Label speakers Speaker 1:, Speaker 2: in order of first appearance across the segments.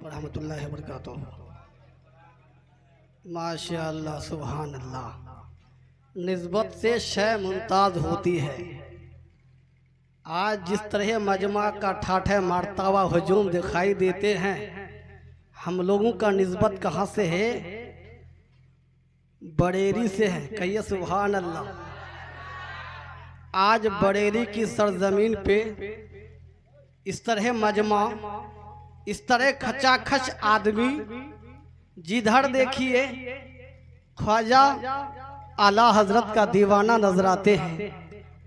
Speaker 1: रहमतुल्लाहि व बरकातुहू। माशाअल्लाह सुभान अल्लाह। निस्बत से शय मुमताज होती है। आज जिस तरह मजमा का ठाठे मारतावा हजूम दिखाई देते हैं, हम लोगों का निस्बत कहाँ से है? बरेली से है। कहिए सुभान अल्लाह। आज बरेली की सरजमीन पे इस तरह मजमा, इस तरह खचाखच आदमी, जिधर देखिए ख्वाजा आला हजरत का दीवाना नजर आते हैं।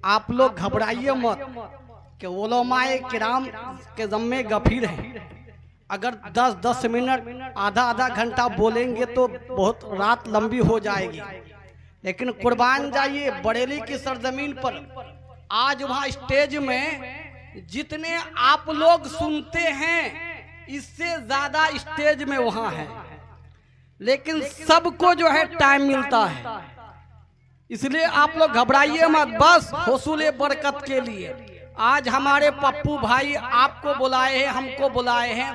Speaker 1: आप लोग घबराइए मत कि उलमाए किराम के ज़म्मे गफीर हैं। अगर 10-10 मिनट, आधा घंटा बोलेंगे तो बहुत रात लंबी हो जाएगी। लेकिन कुर्बान जाइए बरेली की सरजमीन पर। आज वहाँ स्टेज में जितने आप लोग सुनते हैं, इससे ज्यादा स्टेज में वहाँ है। लेकिन सबको जो है टाइम मिलता है, इसलिए आप लोग घबराइए मत। बस हुसूल बरकत के लिए आज हमारे पप्पू भाई आपको बुलाए हैं, हमको बुलाए हैं।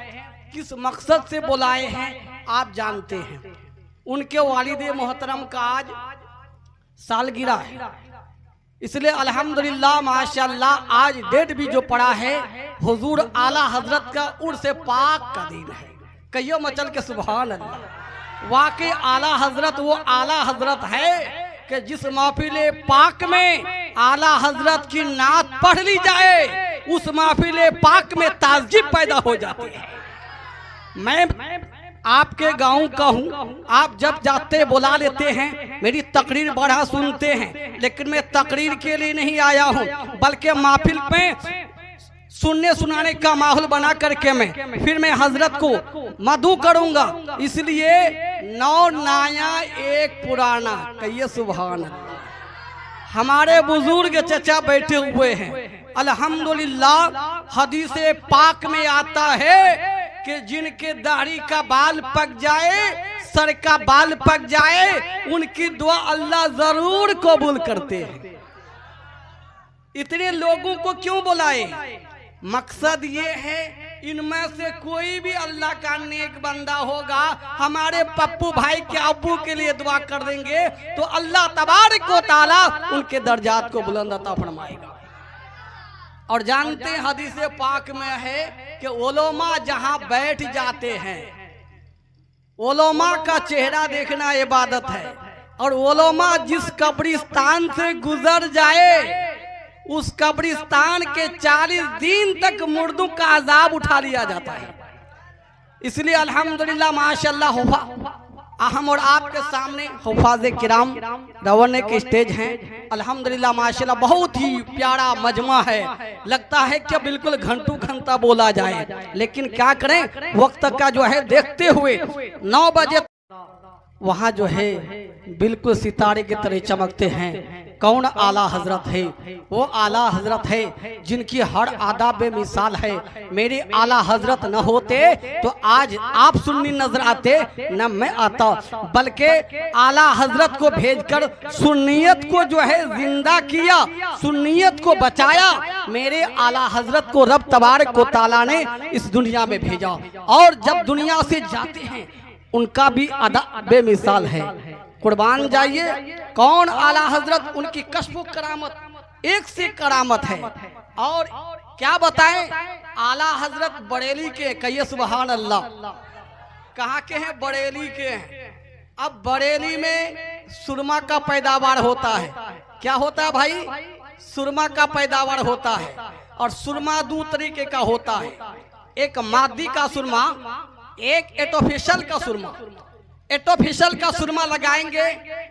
Speaker 1: किस मकसद से बुलाए हैं आप जानते हैं। उनके वालिद मोहतरम का आज सालगिरह है, इसलिए अल्हम्दुलिल्लाह माशाअल्लाह आज डेट भी जो पड़ा है हुजूर आला हजरत का उर्स पाक का दिन है। कहियो मचल के सुभान अल्लाह। वाकई आला हजरत वो आला हजरत है कि जिस महफिल पाक में आला हजरत की नात पढ़ ली जाए, उस महफिल पाक में ताज़गी पैदा हो जाती है। मैं आपके गांव का हूँ, आप जब जाते बुला लेते हैं, मेरी तकरीर बड़ा सुनते हैं। लेकिन मैं तकरीर के लिए नहीं आया हूँ, बल्कि महफिल पे सुनने सुनाने का माहौल बना करके फिर मैं हजरत को मधु करूंगा। इसलिए नौ नया एक पुराना। कहिए सुभान अल्लाह। हमारे बुजुर्ग चचा बैठे हुए हैं। अल्हम्दुलिल्लाह हदीस पाक में आता है कि जिनके दाढ़ी का बाल पक जाए, सर का बाल पक जाए, उनकी दुआ अल्लाह जरूर कबूल करते हैं। इतने लोगों को क्यों बुलाए? मकसद ये है, इनमें से कोई भी अल्लाह का नेक बंदा होगा, हमारे पप्पू भाई के अब्बू के लिए दुआ कर देंगे तो अल्लाह तबारक व तआला उनके दर्जात को बुलंद अता फरमाएगा। और जानते हैं हदीस पाक में है कि उलमा जहां बैठ जाते हैं, उलमा का चेहरा देखना इबादत है। और उलमा जिस कब्रिस्तान से गुजर जाए, उस कब्रिस्तान के 40 दिन तक मुर्दों का अजाब उठा लिया जाता है। इसलिए अल्हम्दुलिल्लाह माशाअल्लाह हम और आपके सामने हुफाज़े किराम रवाने के स्टेज हैं। अल्हम्दुलिल्लाह माशाअल्लाह बहुत ही प्यारा मजमा है। लगता है कि बिल्कुल घंटों घंटा बोला जाए, लेकिन क्या करें, वक्त का जो है देखते हुए 9 बजे वहाँ जो है बिल्कुल सितारे की तरह चमकते हैं। कौन? आला हजरत है। वो आला हजरत है जिनकी हर आदाब बेमिसाल है। मेरे आला हजरत न होते तो आज आप सुन्नी नजर आते, न मैं आता। बल्कि आला हजरत को भेजकर सुन्नियत को जो है जिंदा किया, सुन्नियत को बचाया। मेरे आला हजरत को रब तबारक व तआला ने इस दुनिया में भेजा। और जब दुनिया से जाते हैं उनका भी अदा बेमिसाल है। कुर्बान जाइए। कौन? आला हजरत। उनकी कश्फ करामत एक से करामत है। और क्या बताएं, आला हजरत बरेली के। कहिए सुभान अल्लाह। कहाँ के हैं? बरेली के हैं। अब बरेली में सुरमा का पैदावार होता है। क्या होता है भाई? सुरमा का पैदावार होता है। और सुरमा 2 तरीके का होता है, एक मादी का सुरमा, एक एटोफिशियल का सुरमा। एटोफिशियल का सुरमा लगाएंगे,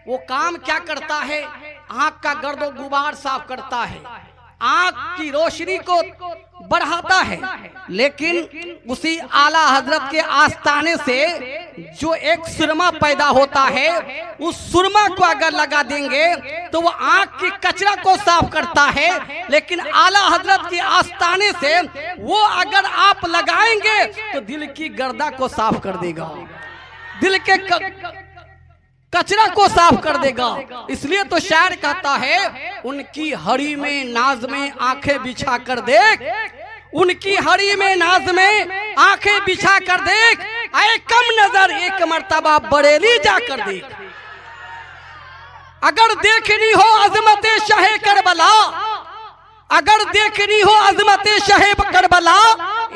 Speaker 1: वो काम क्या करता है? आंख का गर्द और गुबार साफ करता है, आंख की रोशनी को बढ़ाता है। लेकिन उसी आला हजरत के आस्ताने से जो एक सुरमा पैदा होता है, उस सुरमा को अगर लगा देंगे तो वो आंख की कचरा को साफ करता है। लेकिन आला हजरत के आस्ताने से वो अगर आप लगाएंगे तो दिल की गर्दा को साफ कर देगा, दिल के कचरा को साफ कर देगा। इसलिए तो शायर कहता है, उनकी हरी में नाज में आंखें बिछा कर देख, उनकी हरी में नाज में आंखें बिछा कर देख, आए कम नजर एक मर्तबा बरेली जाकर देख। अगर देखनी हो अजमत शाहे करबला, अगर देखनी हो अजमत शाहे करबला,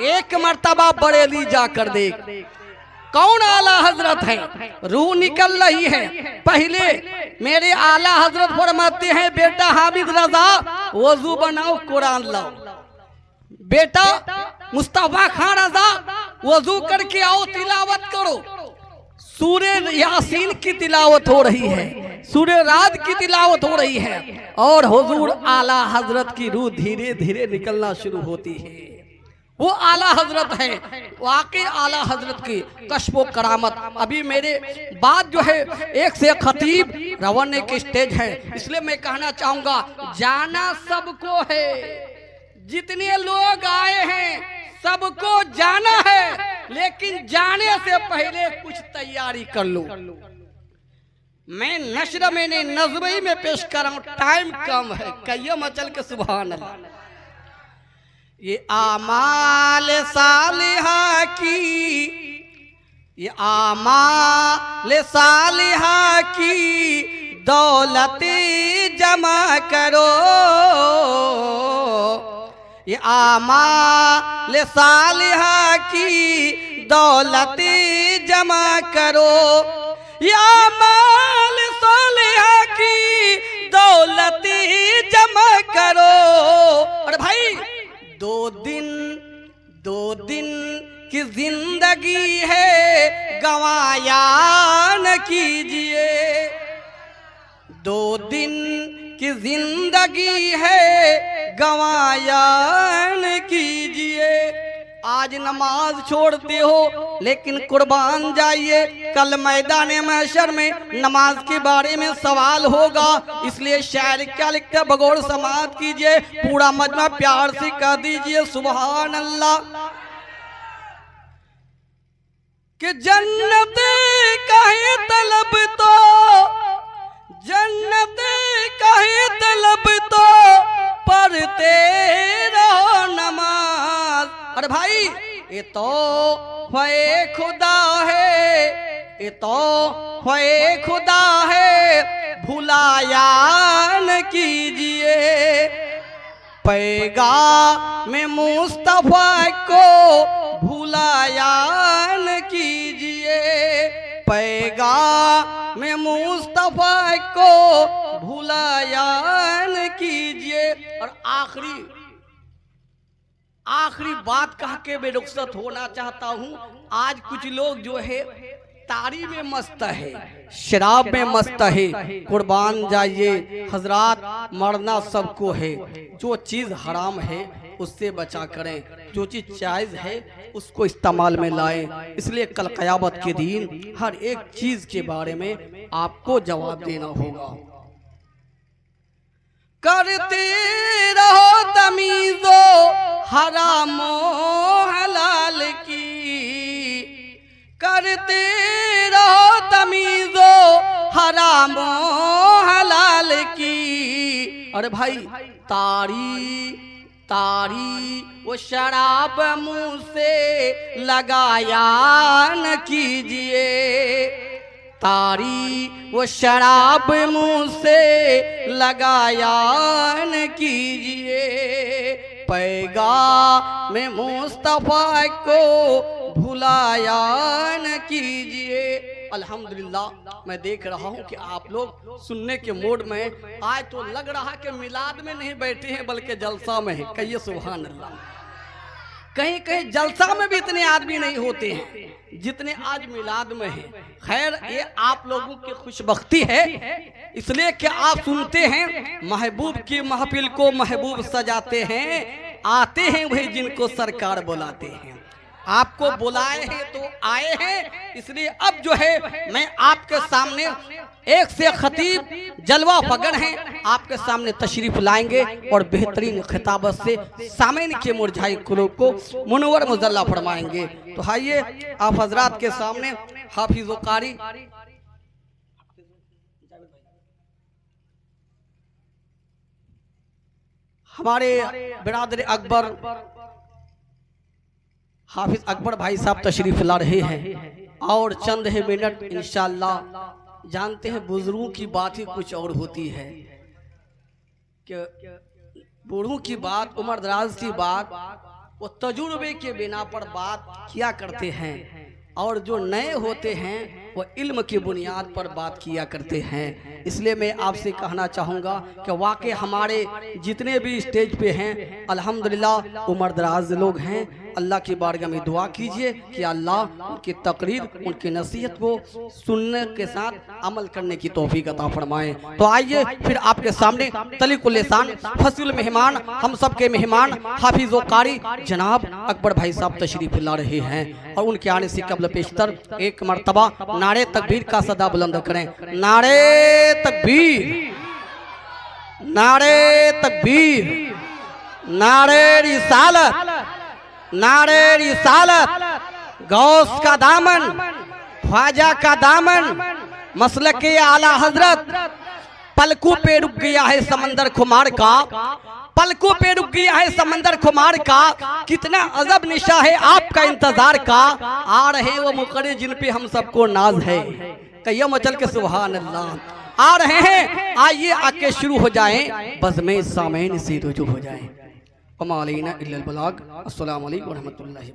Speaker 1: एक मर्तबा बरेली जाकर देख। कौन आला हजरत है? रूह निकल रही है। पहले मेरे आला हजरत फरमाते हैं, बेटा हामिद रजा वजू बनाओ कुरान लाओ। बेटा मुस्तफा खान रजा वजू करके आओ तिलावत करो। सूरे यासीन की तिलावत हो रही है, सूरे रात की तिलावत हो रही है और हुजूर आला हजरत की रूह धीरे धीरे निकलना शुरू होती है। वो आला हजरत है, वाकई आला हजरत की कश्फ करामत। अभी मेरे बाद जो है एक से खतीब रवाने की स्टेज है, इसलिए मैं कहना चाहूंगा जाना सबको है। जितने लोग आए हैं सबको जाना है, लेकिन जाने से पहले कुछ तैयारी कर लो। मैं नशर मैंने नज़्म में पेश कर रहा हूं, टाइम कम है, कहिए मचल के सुभान अल्लाह। ये आमाल सालिहा की, ये आमाल सालिहा की दौलत जमा करो। ये आमाल सालिहा की दौलत जमा करो। ये आमाल सालिहा की दौलत जमा करो। और भाई दो दिन की जिंदगी है, गवाया न कीजिए। 2 दिन की जिंदगी है, गवाया न कीजिए। आज नमाज छोड़ते हो लेकिन कुर्बान जाइए, कल मैदान महशर में नमाज के बारे में सवाल होगा। इसलिए शायर क्या लिखते हैं, बगौर समात कीजिए, पूरा मजमा प्यार से कह दीजिए सुभान अल्लाह। कि जन्नत कहे तलब तो, जन्नत कहे तलब तो पढ़ते रहो नमाज। अरे भाई ये तो फ़े खुदा है, ये तो फ़े खुदा है, भुलाया न कीजिए। पैगाम मुस्तफा को भुलाया न कीजिए। पैगाम मुस्तफा को भुलाया न कीजिए। और आखिरी बात कह के मैं रुखसत होना चाहता हूँ। आज कुछ लोग जो है तारी में मस्त है, शराब में मस्त है। कुर्बान जाइए हजरात, मरना सबको है। जो चीज़ हराम है उससे बचा करें, जो चीज़ जायज़ है उसको इस्तेमाल में लाएं। इसलिए कल क़यामत के दिन हर एक चीज़ के बारे में आपको जवाब देना होगा। करते रहो तमीज़ो हरामो हलाल की, करते रहो तमीज़ो हरामो हलाल की। अरे भाई तारी वो शराब मुंह से लगाया न कीजिए। तारी वो शराब मुंह से लगाया न कीजिए। पैगाम मुस्तफा को भुलाया न कीजिए। अल्हम्दुलिल्लाह मैं देख रहा हूँ कि आप लोग सुनने के मूड में, आज तो लग रहा कि मिलाद में नहीं बैठे हैं बल्कि जलसा में है। कहिए सुभान अल्लाह। कहीं कहीं जलसा में भी इतने आदमी नहीं होते हैं जितने आज मिलाद में हैं। खैर ये आप लोगों की खुशबख्ती है, इसलिए कि आप सुनते हैं महबूब की महफिल को महबूब सजाते हैं। आते हैं वही जिनको सरकार बुलाते हैं। आपको बुलाए हैं तो आए हैं। इसलिए अब जो है मैं आपके सामने एक से खतीब जलवा फगर हैं, आपके सामने तशरीफ लाएंगे और बेहतरीन खिताबत से सामईन के मुरझाई कुलूब को मुनव्वर मुजल्ला फरमाएंगे। तो आइए आप हजरात के सामने हाफिज़ कारी हमारे बिरादर अकबर हाफिज अकबर भाई साहब तशरीफ ला रहे हैं और चंद है मिनट इंशाअल्लाह। जानते हैं बुजुर्गों की बात ही कुछ और होती है कि बूढ़ों की बात, उम्र दराज की बात, वो तजुर्बे के बिना पर बात किया करते हैं और जो नए होते हैं वो इल्म की बुनियाद पर बात किया करते हैं। इसलिए मैं आपसे कहना चाहूँगा कि वाकई हमारे जितने भी स्टेज पे हैं अल्हम्दुलिल्लाह उम्र दराज लोग हैं। अल्लाह की बारगाह में दुआ कीजिए कि अल्लाह उनकी तकरीर, उनकी नसीहत को सुनने के साथ अमल करने की तौफीक अता फरमाए। तो आइए फिर आपके सामने तलीकुल लिसान फसील मेहमान, हम सब के मेहमान हाफिज़ व कारी जनाब अकबर भाई साहब तशरीफ ला रहे हैं और उनके आने से कबल पेशतर एक मरतबा नारे तकबीर का सदा बुलंद करें। नारे तकबीर, नारे तकबीर, नारे रिसालत, नारे रिसालत। गौस का दामन, ख्वाजा का दामन, मसलक के आला हजरत। पलकों पे रुक गया है समंदर खुमार का, पलकों पे रुक गया है समंदर खुमार का। कितना अजब निशा है आपका इंतजार का। आ रहे वो मुकर्रे जिन पे हम सबको नाज है, कहिए मचल के सुभान अल्लाह। आ रहे हैं, आइए आके शुरू हो जाएं, बज़्म सामईन से रुजू हो जाएं। अस्सलाम वालेकुम व रहमतुल्लाहि।